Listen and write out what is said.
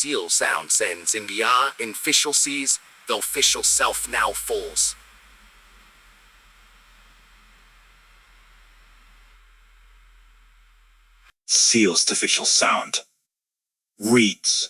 seal sound sends in the R in official seas, the official self now falls. Seal's official sound. Reads.